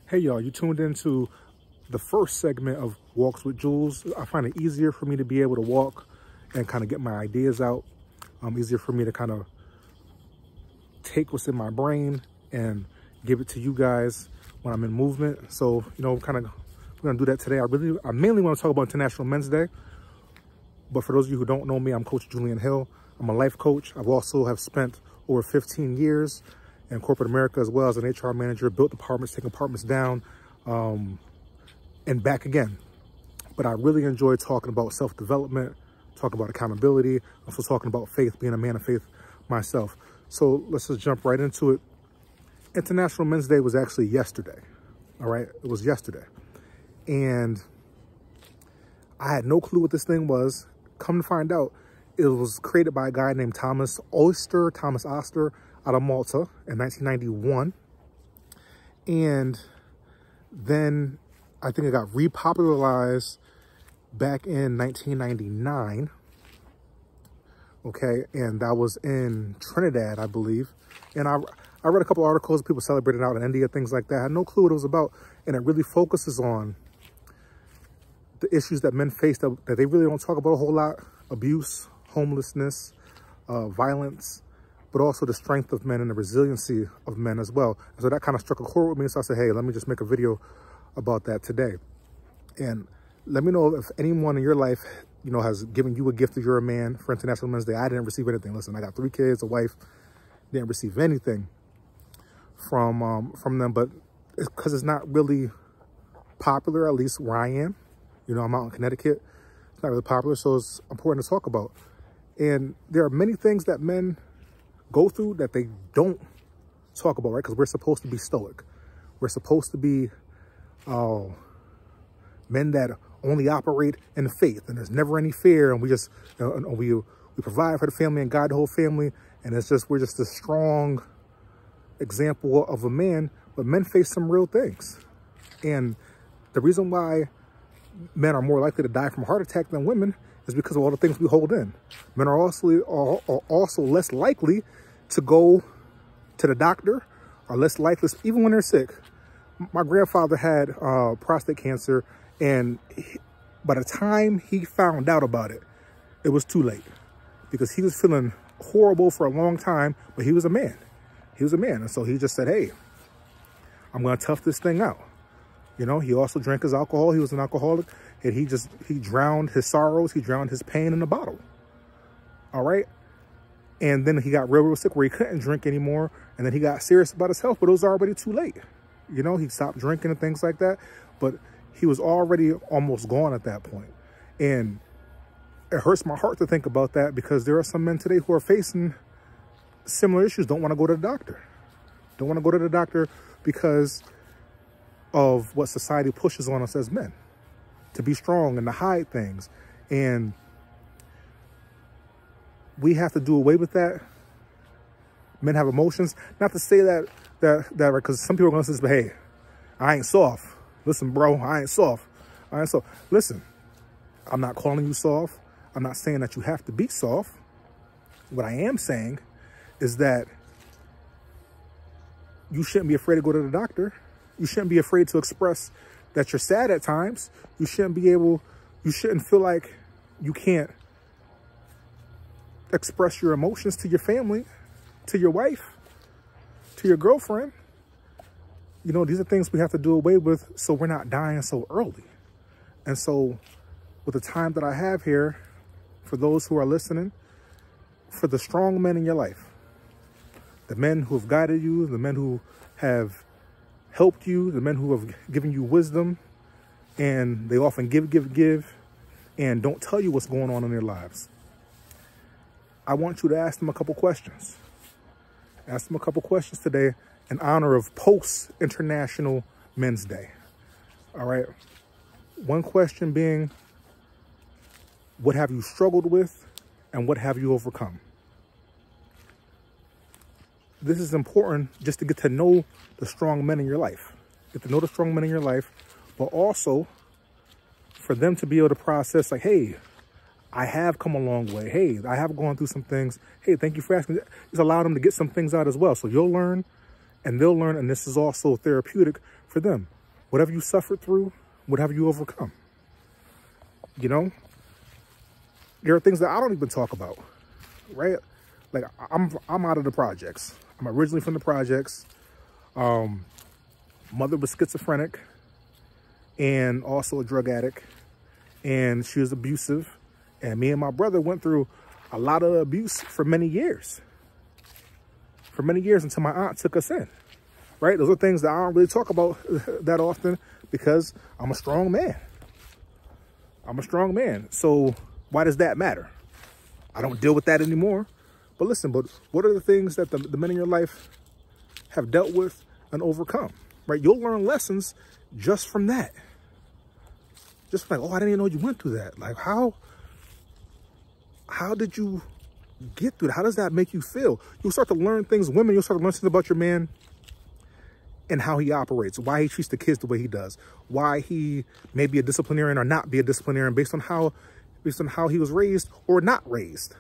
Hey y'all, you tuned into the first segment of Walks with Jules. I find it easier for me to be able to walk and kind of get my ideas out. Easier for me to kind of take what's in my brain and give it to you guys when I'm in movement. So, you know, we're gonna do that today. I mainly want to talk about International Men's Day. But for those of you who don't know me, I'm Coach Julian Hill. I'm a life coach. I've also have spent over 15 years in corporate America as well as an HR manager, built departments, taken departments down, and back again. But I really enjoy talking about self-development, talking about accountability, also talking about faith, being a man of faith myself. So let's just jump right into it. International Men's Day was actually yesterday, all right? It was yesterday. And I had no clue what this thing was. Come to find out, it was created by a guy named Thomas Oster out of Malta in 1991. And then I think it got repopularized back in 1999. Okay, and that was in Trinidad, I believe. And I read a couple articles, people celebrating out in India, things like that. I had no clue what it was about. And it really focuses on the issues that men face that they really don't talk about a whole lot. Abuse, homelessness, violence, but also the strength of men and the resiliency of men as well. And so that kind of struck a chord with me. So I said, hey, let me just make a video about that today. And let me know if anyone in your life, you know, has given you a gift if you're a man for International Men's Day. I didn't receive anything. Listen, I got 3 kids, a wife, didn't receive anything from them, but it's because it's not really popular, at least where I am. You know, I'm out in Connecticut. It's not really popular, so it's important to talk about. And there are many things that men go through that they don't talk about, right? Because we're supposed to be stoic. We're supposed to be men that only operate in faith, and there's never any fear, and we just we provide for the family and guide the whole family, and we're just a strong example of a man. But men face some real things, and the reason why men are more likely to die from a heart attack than women is because of all the things we hold in. Men are also less likely to go to the doctor, are less likely, even when they're sick. My grandfather had prostate cancer, and by the time he found out about it, it was too late, because he was feeling horrible for a long time, but he was a man. He was a man, and so he just said, hey, I'm going to tough this thing out. You know, he also drank his alcohol. He was an alcoholic, and he drowned his sorrows. He drowned his pain in a bottle. All right. And then he got real sick where he couldn't drink anymore. And then he got serious about his health, but it was already too late. You know, he stopped drinking and things like that, but he was already almost gone at that point. And it hurts my heart to think about that, because there are some men today who are facing similar issues, don't want to go to the doctor. Don't want to go to the doctor because of what society pushes on us as men, to be strong and to hide things. And we have to do away with that. Men have emotions. Not to say that because some people are going to say, hey, I ain't soft. Listen, bro, I ain't soft. I ain't soft. Listen, I'm not calling you soft. I'm not saying that you have to be soft. What I am saying is that you shouldn't be afraid to go to the doctor. You shouldn't be afraid to express that you're sad at times. You shouldn't feel like you can't express your emotions to your family, to your wife, to your girlfriend. You know, these are things we have to do away with so we're not dying so early. And so with the time that I have here, for those who are listening, for the strong men in your life, the men who have guided you, the men who have helped you, the men who have given you wisdom, and they often give, and don't tell you what's going on in their lives. I want you to ask them a couple questions. Ask them a couple questions today in honor of post-International Men's Day. All right. One question being, what have you struggled with, and what have you overcome? This is important just to get to know the strong men in your life. Get to know the strong men in your life, but also for them to be able to process, like, hey, I have come a long way. Hey, I have gone through some things. Hey, thank you for asking. Just allow them to get some things out as well. So you'll learn and they'll learn, and this is also therapeutic for them. whatever you suffered through, whatever you overcome. You know, there are things that I don't even talk about, right? Like I'm out of the projects. I'm originally from the projects. Mother was schizophrenic and also a drug addict, and she was abusive. And me and my brother went through a lot of abuse for many years. For many years until my aunt took us in, right? Those are things that I don't really talk about that often because I'm a strong man. I'm a strong man. So why does that matter? I don't deal with that anymore. But listen, but what are the things that the men in your life have dealt with and overcome, right? You'll learn lessons just from that. Just like, oh, I didn't even know you went through that. Like, how did you get through that? How does that make you feel? You'll start to learn things. Women, you'll start to learn things about your man and how he operates, why he treats the kids the way he does, why he may be a disciplinarian or not be a disciplinarian based on how he was raised or not raised.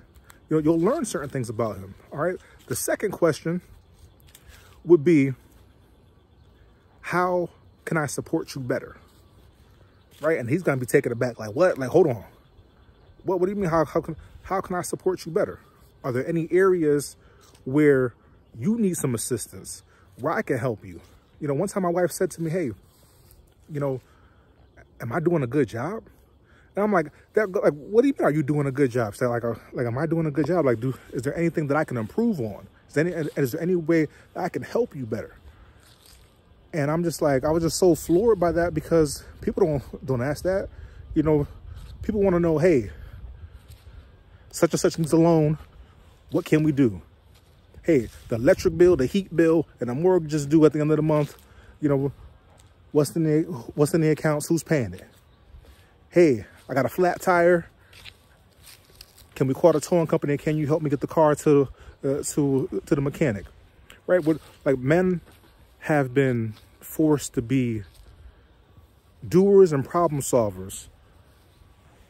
You know, you'll learn certain things about him. All right. The second question would be, how can I support you better? Right. And he's going to be taken aback. Like, what? Like, hold on. What do you mean? How can I support you better? Are there any areas where you need some assistance, where I can help you? You know, one time my wife said to me, hey, you know, am I doing a good job? And I'm like, what do you mean, are you doing a good job? So like, am I doing a good job? Like, is there anything that I can improve on? Is there any way that I can help you better? And I'm just like, I was just so floored by that, because people don't ask that. You know, people want to know, hey, such and such needs a loan. What can we do? Hey, the electric bill, the heat bill, and the mortgage is due at the end of the month. You know, what's in the accounts? Who's paying it? Hey, I got a flat tire. Can we call the towing company? Can you help me get the car to the mechanic? Right? Like, men have been forced to be doers and problem solvers,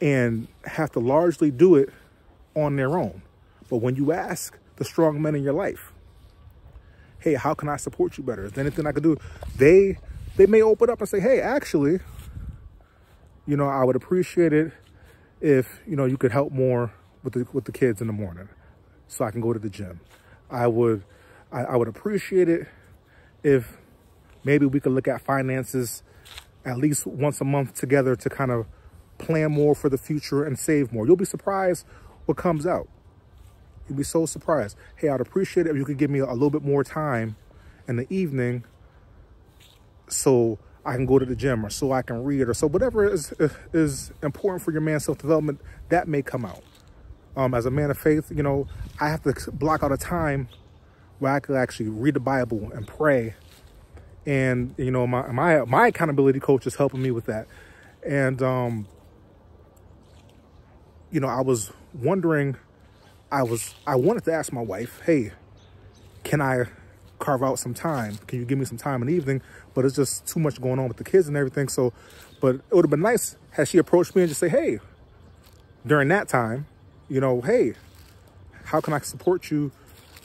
and have to largely do it on their own. But when you ask the strong men in your life, hey, how can I support you better? Is there anything I can do? They may open up and say, hey, actually, you know, I would appreciate it if, you know, you could help more with the kids in the morning so I can go to the gym. I would appreciate it if maybe we could look at finances at least once a month together to kind of plan more for the future and save more. You'll be surprised what comes out. You'll be so surprised. Hey, I'd appreciate it if you could give me a little bit more time in the evening so I can go to the gym, or so I can read, or so whatever is important for your man's self-development, that may come out. As a man of faith, you know, I have to block out a time where I could actually read the Bible and pray. And, you know, my accountability coach is helping me with that. And, you know, I was wondering, I wanted to ask my wife, hey, can I carve out some time? Can you give me some time in the evening? But it's just too much going on with the kids and everything. So, but it would have been nice had she approached me and just say, hey, during that time, you know, hey, how can I support you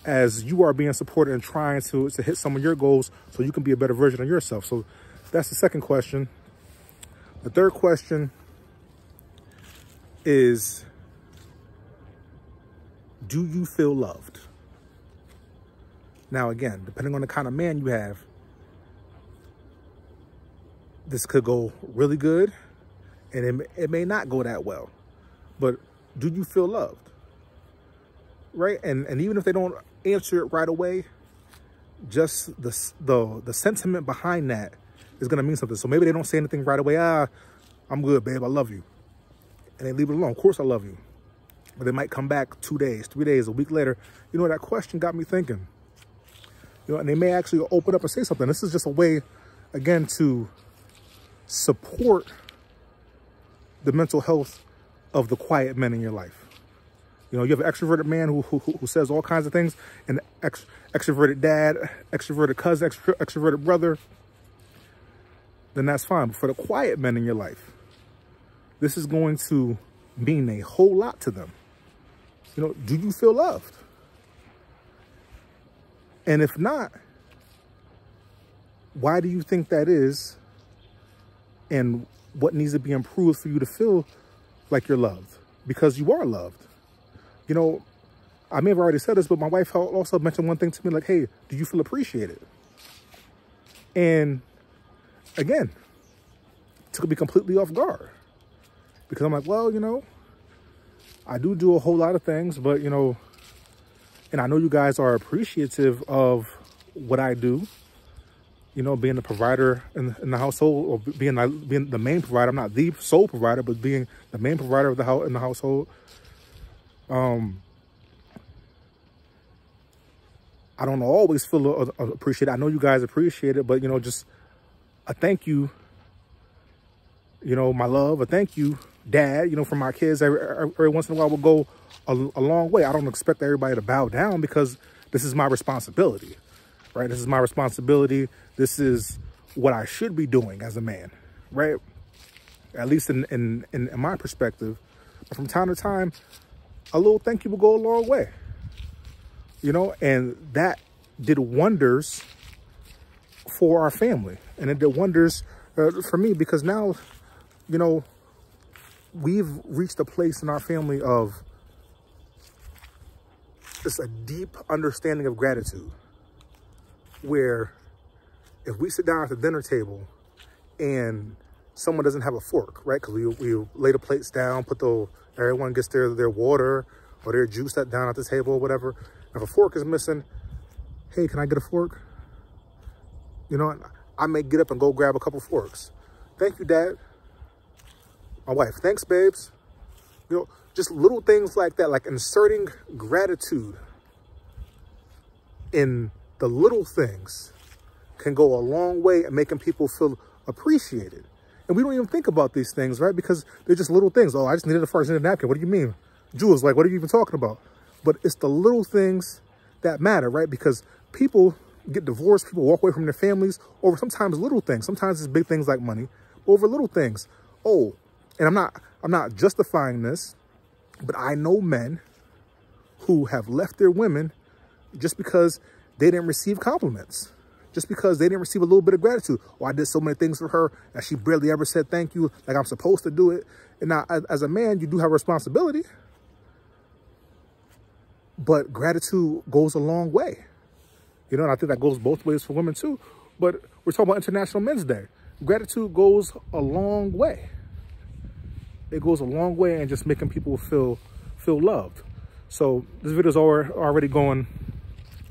as you are being supported and trying to hit some of your goals so you can be a better version of yourself? So that's the second question. The third question is, do you feel loved? Now, again, depending on the kind of man you have, this could go really good and it may not go that well. But do you feel loved? Right? And even if they don't answer it right away, just the sentiment behind that is going to mean something. So maybe they don't say anything right away. I'm good, babe. I love you. And they leave it alone. Of course I love you. But they might come back 2 days, 3 days, a week later. You know, that question got me thinking. You know, and they may actually open up and say something. This is just a way, again, to support the mental health of the quiet men in your life. You know, you have an extroverted man who says all kinds of things, and extroverted dad, extroverted cousin, extroverted brother, then that's fine. But for the quiet men in your life, this is going to mean a whole lot to them. You know, do you feel loved? And if not, why do you think that is? and what needs to be improved for you to feel like you're loved, because you are loved. You know, I may have already said this, but my wife also mentioned one thing to me, like, hey, do you feel appreciated? And again, took me completely off guard, because I'm like, well, you know, I do a whole lot of things, but, you know, and I know you guys are appreciative of what I do, you know, being the provider in the household, or being the main provider. I'm not the sole provider, but being the main provider of the house in the household. I don't always feel appreciated. I know you guys appreciate it, but, you know, just a thank you, you know, my love, a thank you, Dad, you know, from my kids every once in a while will go a long way. I don't expect everybody to bow down, because this is my responsibility, right? This is my responsibility. This is what I should be doing as a man, right? At least in my perspective. But from time to time, a little thank you will go a long way. You know, and that did wonders for our family. And it did wonders for me, because now, you know, we've reached a place in our family of just a deep understanding of gratitude, where if we sit down at the dinner table and someone doesn't have a fork, right? Because we lay the plates down, everyone gets their water or their juice set down at the table or whatever. If a fork is missing, hey, can I get a fork? You know, I may get up and go grab a couple forks. Thank you, Dad. My wife, thanks, babes. You know, just little things like that, like inserting gratitude in the little things can go a long way at making people feel appreciated. And we don't even think about these things, right? Because they're just little things. Oh, I just needed a fork, I needed a napkin. What do you mean? Jules, like, what are you even talking about? But it's the little things that matter, right? Because people get divorced, people walk away from their families over sometimes little things. Sometimes it's big things like money, over little things. Oh, and I'm not justifying this, but I know men who have left their women just because they didn't receive compliments, just because they didn't receive a little bit of gratitude. Oh, I did so many things for her that she barely ever said thank you, like I'm supposed to do it. And now, as a man, you do have a responsibility. But gratitude goes a long way. You know, and I think that goes both ways for women too. But we're talking about International Men's Day. Gratitude goes a long way. It goes a long way in just making people feel loved. So this video is already going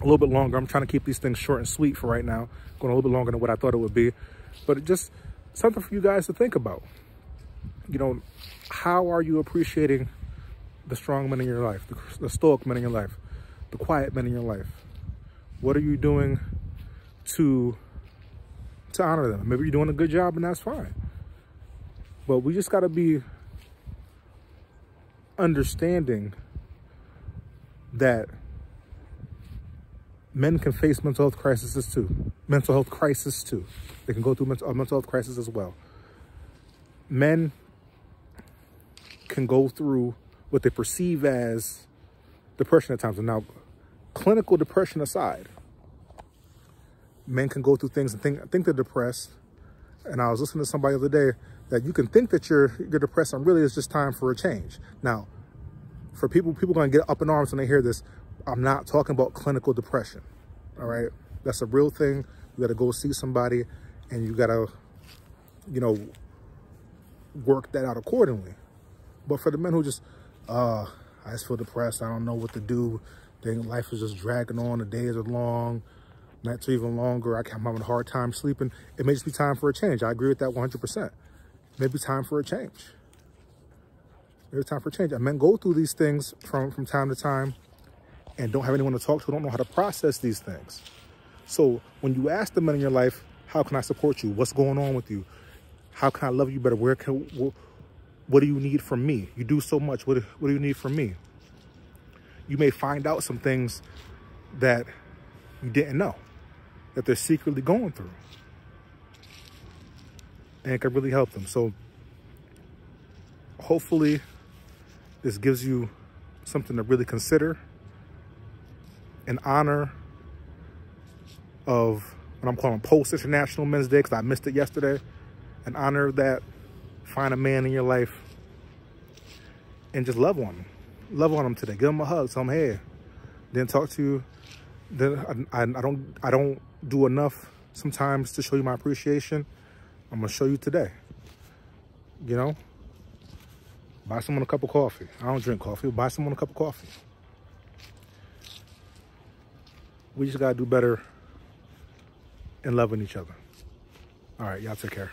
a little bit longer. I'm trying to keep these things short and sweet for right now. Going a little bit longer than what I thought it would be. But just something for you guys to think about. You know, how are you appreciating the strong men in your life, the stoic men in your life, the quiet men in your life? What are you doing to honor them? Maybe you're doing a good job, and that's fine. But we just got to be understanding that men can face mental health crises too. They can go through mental health crisis as well. Men can go through what they perceive as depression at times. And now, clinical depression aside, men can go through things and think they're depressed. And I was listening to somebody the other day that you can think that you're depressed, and really it's just time for a change. Now, for people are going to get up in arms when they hear this. I'm not talking about clinical depression. All right, that's a real thing. You got to go see somebody, and you got to, you know, work that out accordingly. But for the men who just, I just feel depressed, I don't know what to do, life is just dragging on, the days are long, nights are even longer, I'm having a hard time sleeping, it may just be time for a change. I agree with that 100%. Maybe time for a change. Maybe time for a change. And men go through these things from time to time and don't have anyone to talk to, don't know how to process these things. So when you ask the men in your life, how can I support you? What's going on with you? How can I love you better? What do you need from me? You do so much. What do you need from me? You may find out some things that you didn't know, that they're secretly going through. And it can really help them. So hopefully this gives you something to really consider in honor of what I'm calling Post-International Men's Day, because I missed it yesterday. and honor that. Find a man in your life and just love on him. Love on him today. Give him a hug. Tell him, hey. Then talk to you. Then I don't do enough sometimes to show you my appreciation. I'm gonna show you today. You know, buy someone a cup of coffee. I don't drink coffee. Buy someone a cup of coffee. We just gotta do better in loving each other. All right, y'all take care.